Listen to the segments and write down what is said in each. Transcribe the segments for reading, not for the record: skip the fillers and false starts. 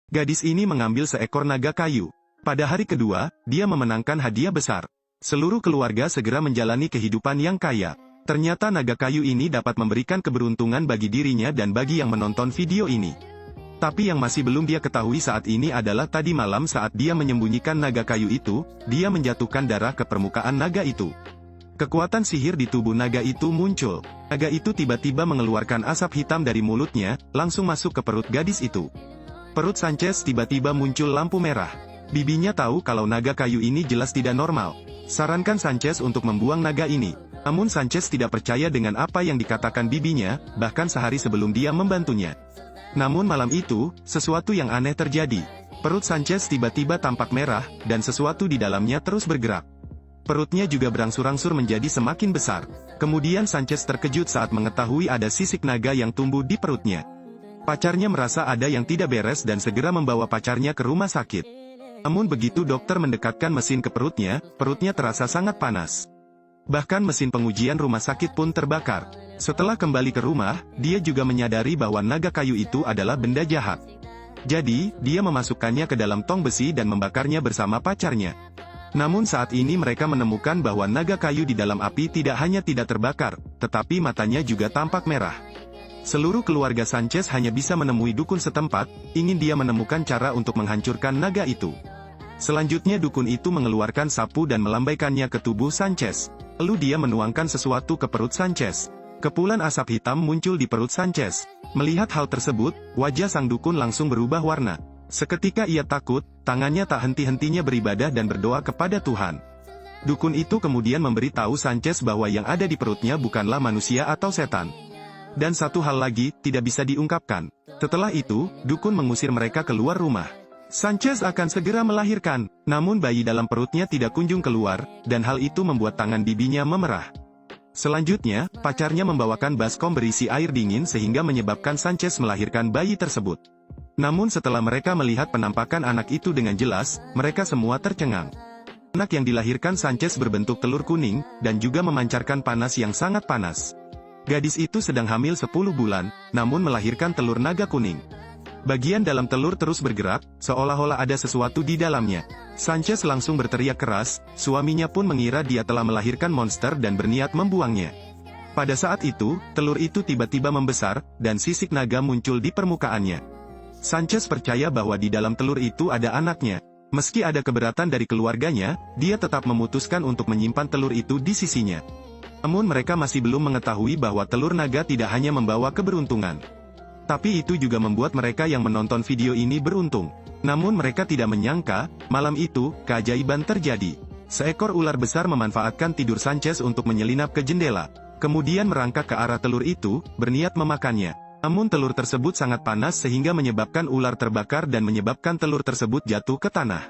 Gadis ini mengambil seekor naga kayu. Pada hari kedua, dia memenangkan hadiah besar. Seluruh keluarga segera menjalani kehidupan yang kaya. Ternyata naga kayu ini dapat memberikan keberuntungan bagi dirinya dan bagi yang menonton video ini. Tapi yang masih belum dia ketahui saat ini adalah tadi malam saat dia menyembunyikan naga kayu itu, dia menjatuhkan darah ke permukaan naga itu. Kekuatan sihir di tubuh naga itu muncul. Naga itu tiba-tiba mengeluarkan asap hitam dari mulutnya, langsung masuk ke perut gadis itu. Perut Sanchez tiba-tiba muncul lampu merah. Bibinya tahu kalau naga kayu ini jelas tidak normal. Sarankan Sanchez untuk membuang naga ini. Namun Sanchez tidak percaya dengan apa yang dikatakan bibinya, bahkan sehari sebelum dia membantunya. Namun malam itu, sesuatu yang aneh terjadi. Perut Sanchez tiba-tiba tampak merah, dan sesuatu di dalamnya terus bergerak. Perutnya juga berangsur-angsur menjadi semakin besar. Kemudian Sanchez terkejut saat mengetahui ada sisik naga yang tumbuh di perutnya. Pacarnya merasa ada yang tidak beres dan segera membawa pacarnya ke rumah sakit. Namun begitu dokter mendekatkan mesin ke perutnya terasa sangat panas. Bahkan mesin pengujian rumah sakit pun terbakar. Setelah kembali ke rumah, dia juga menyadari bahwa naga kayu itu adalah benda jahat. Jadi, dia memasukkannya ke dalam tong besi dan membakarnya bersama pacarnya. Namun saat ini mereka menemukan bahwa naga kayu di dalam api tidak hanya tidak terbakar, tetapi matanya juga tampak merah. Seluruh keluarga Sanchez hanya bisa menemui dukun setempat, ingin dia menemukan cara untuk menghancurkan naga itu. Selanjutnya dukun itu mengeluarkan sapu dan melambaikannya ke tubuh Sanchez. Lalu dia menuangkan sesuatu ke perut Sanchez. Kepulan asap hitam muncul di perut Sanchez. Melihat hal tersebut, wajah sang dukun langsung berubah warna. Seketika ia takut, tangannya tak henti-hentinya beribadah dan berdoa kepada Tuhan. Dukun itu kemudian memberitahu Sanchez bahwa yang ada di perutnya bukanlah manusia atau setan. Dan satu hal lagi, tidak bisa diungkapkan. Setelah itu, dukun mengusir mereka keluar rumah. Sanchez akan segera melahirkan, namun bayi dalam perutnya tidak kunjung keluar, dan hal itu membuat tangan bibinya memerah. Selanjutnya, pacarnya membawakan baskom berisi air dingin sehingga menyebabkan Sanchez melahirkan bayi tersebut. Namun setelah mereka melihat penampakan anak itu dengan jelas, mereka semua tercengang. Anak yang dilahirkan Sanchez berbentuk telur kuning, dan juga memancarkan panas yang sangat panas. Gadis itu sedang hamil 10 bulan, namun melahirkan telur naga kuning. Bagian dalam telur terus bergerak, seolah-olah ada sesuatu di dalamnya. Sanchez langsung berteriak keras, suaminya pun mengira dia telah melahirkan monster dan berniat membuangnya. Pada saat itu, telur itu tiba-tiba membesar, dan sisik naga muncul di permukaannya. Sanchez percaya bahwa di dalam telur itu ada anaknya. Meski ada keberatan dari keluarganya, dia tetap memutuskan untuk menyimpan telur itu di sisinya. Namun mereka masih belum mengetahui bahwa telur naga tidak hanya membawa keberuntungan. Tapi itu juga membuat mereka yang menonton video ini beruntung. Namun mereka tidak menyangka, malam itu, keajaiban terjadi. Seekor ular besar memanfaatkan tidur Sanchez untuk menyelinap ke jendela. Kemudian merangkak ke arah telur itu, berniat memakannya. Namun telur tersebut sangat panas sehingga menyebabkan ular terbakar dan menyebabkan telur tersebut jatuh ke tanah.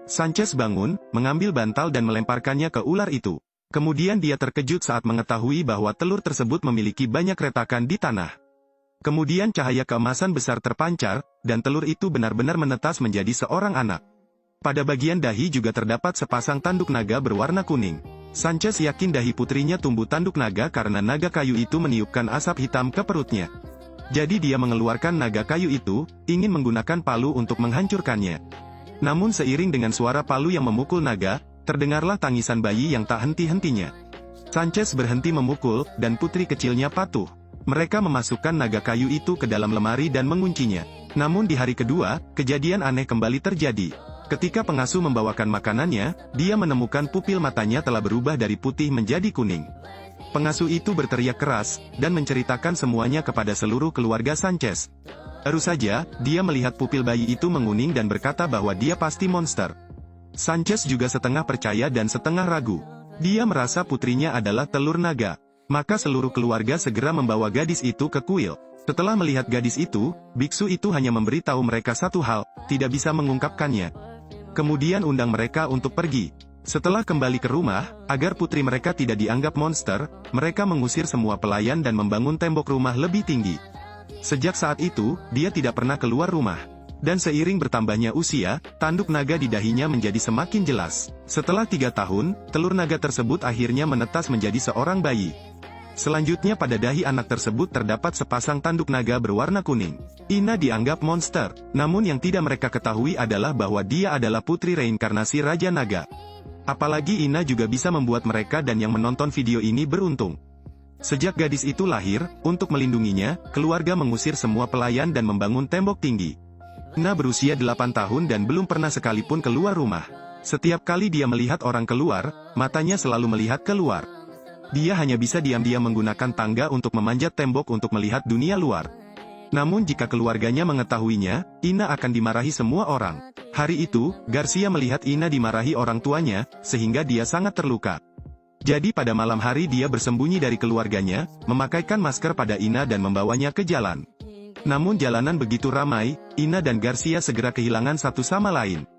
Sanchez bangun, mengambil bantal dan melemparkannya ke ular itu. Kemudian dia terkejut saat mengetahui bahwa telur tersebut memiliki banyak retakan di tanah. Kemudian cahaya keemasan besar terpancar, dan telur itu benar-benar menetas menjadi seorang anak. Pada bagian dahi juga terdapat sepasang tanduk naga berwarna kuning. Sanchez yakin dahi putrinya tumbuh tanduk naga karena naga kayu itu meniupkan asap hitam ke perutnya. Jadi dia mengeluarkan naga kayu itu, ingin menggunakan palu untuk menghancurkannya. Namun seiring dengan suara palu yang memukul naga, terdengarlah tangisan bayi yang tak henti-hentinya. Sanchez berhenti memukul, dan putri kecilnya patuh. Mereka memasukkan naga kayu itu ke dalam lemari dan menguncinya. Namun di hari kedua, kejadian aneh kembali terjadi. Ketika pengasuh membawakan makanannya, dia menemukan pupil matanya telah berubah dari putih menjadi kuning. Pengasuh itu berteriak keras, dan menceritakan semuanya kepada seluruh keluarga Sanchez. Baru saja, dia melihat pupil bayi itu menguning dan berkata bahwa dia pasti monster. Sanchez juga setengah percaya dan setengah ragu. Dia merasa putrinya adalah telur naga. Maka seluruh keluarga segera membawa gadis itu ke kuil. Setelah melihat gadis itu, biksu itu hanya memberitahu mereka satu hal, tidak bisa mengungkapkannya. Kemudian undang mereka untuk pergi. Setelah kembali ke rumah, agar putri mereka tidak dianggap monster, mereka mengusir semua pelayan dan membangun tembok rumah lebih tinggi. Sejak saat itu, dia tidak pernah keluar rumah. Dan seiring bertambahnya usia, tanduk naga di dahinya menjadi semakin jelas. Setelah 3 tahun, telur naga tersebut akhirnya menetas menjadi seorang bayi. Selanjutnya pada dahi anak tersebut terdapat sepasang tanduk naga berwarna kuning. Ina dianggap monster, namun yang tidak mereka ketahui adalah bahwa dia adalah putri reinkarnasi Raja Naga. Apalagi Ina juga bisa membuat mereka dan yang menonton video ini beruntung. Sejak gadis itu lahir, untuk melindunginya, keluarga mengusir semua pelayan dan membangun tembok tinggi. Ina berusia 8 tahun dan belum pernah sekalipun keluar rumah. Setiap kali dia melihat orang keluar, matanya selalu melihat keluar. Dia hanya bisa diam-diam menggunakan tangga untuk memanjat tembok untuk melihat dunia luar. Namun jika keluarganya mengetahuinya, Ina akan dimarahi semua orang. Hari itu, Garcia melihat Ina dimarahi orang tuanya, sehingga dia sangat terluka. Jadi pada malam hari dia bersembunyi dari keluarganya, memakaikan masker pada Ina dan membawanya ke jalan. Namun jalanan begitu ramai, Ina dan Garcia segera kehilangan satu sama lain.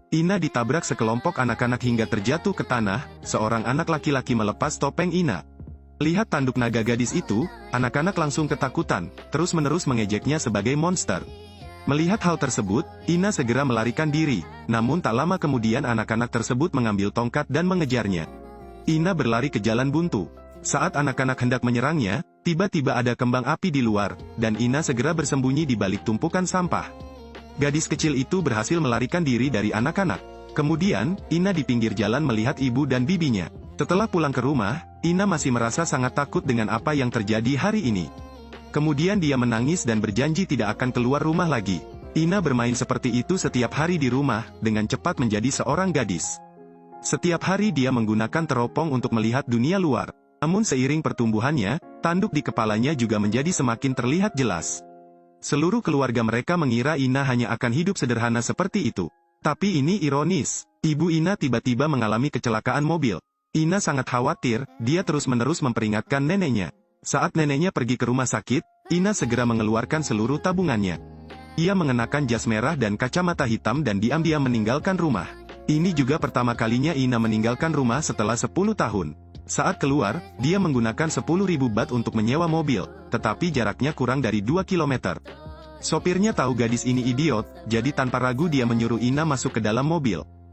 Ina ditabrak sekelompok anak-anak hingga terjatuh ke tanah, seorang anak laki-laki melepas topeng Ina. Lihat tanduk naga gadis itu, anak-anak langsung ketakutan, terus-menerus mengejeknya sebagai monster. Melihat hal tersebut, Ina segera melarikan diri, namun tak lama kemudian anak-anak tersebut mengambil tongkat dan mengejarnya. Ina berlari ke jalan buntu. Saat anak-anak hendak menyerangnya, tiba-tiba ada kembang api di luar, dan Ina segera bersembunyi di balik tumpukan sampah. Gadis kecil itu berhasil melarikan diri dari anak-anak. Kemudian, Ina di pinggir jalan melihat ibu dan bibinya. Setelah pulang ke rumah, Ina masih merasa sangat takut dengan apa yang terjadi hari ini. Kemudian dia menangis dan berjanji tidak akan keluar rumah lagi. Ina bermain seperti itu setiap hari di rumah, dengan cepat menjadi seorang gadis. Setiap hari dia menggunakan teropong untuk melihat dunia luar. Namun seiring pertumbuhannya, tanduk di kepalanya juga menjadi semakin terlihat jelas. Seluruh keluarga mereka mengira Ina hanya akan hidup sederhana seperti itu. Tapi ini ironis. Ibu Ina tiba-tiba mengalami kecelakaan mobil. Ina sangat khawatir, dia terus-menerus memperingatkan neneknya. Saat neneknya pergi ke rumah sakit, Ina segera mengeluarkan seluruh tabungannya. Ia mengenakan jas merah dan kacamata hitam dan diam-diam meninggalkan rumah. Ini juga pertama kalinya Ina meninggalkan rumah setelah 10 tahun. Saat keluar, dia menggunakan 10.000 baht untuk menyewa mobil, tetapi jaraknya kurang dari 2 km. Sopirnya tahu gadis ini idiot, jadi tanpa ragu dia menyuruh Ina masuk ke dalam mobil.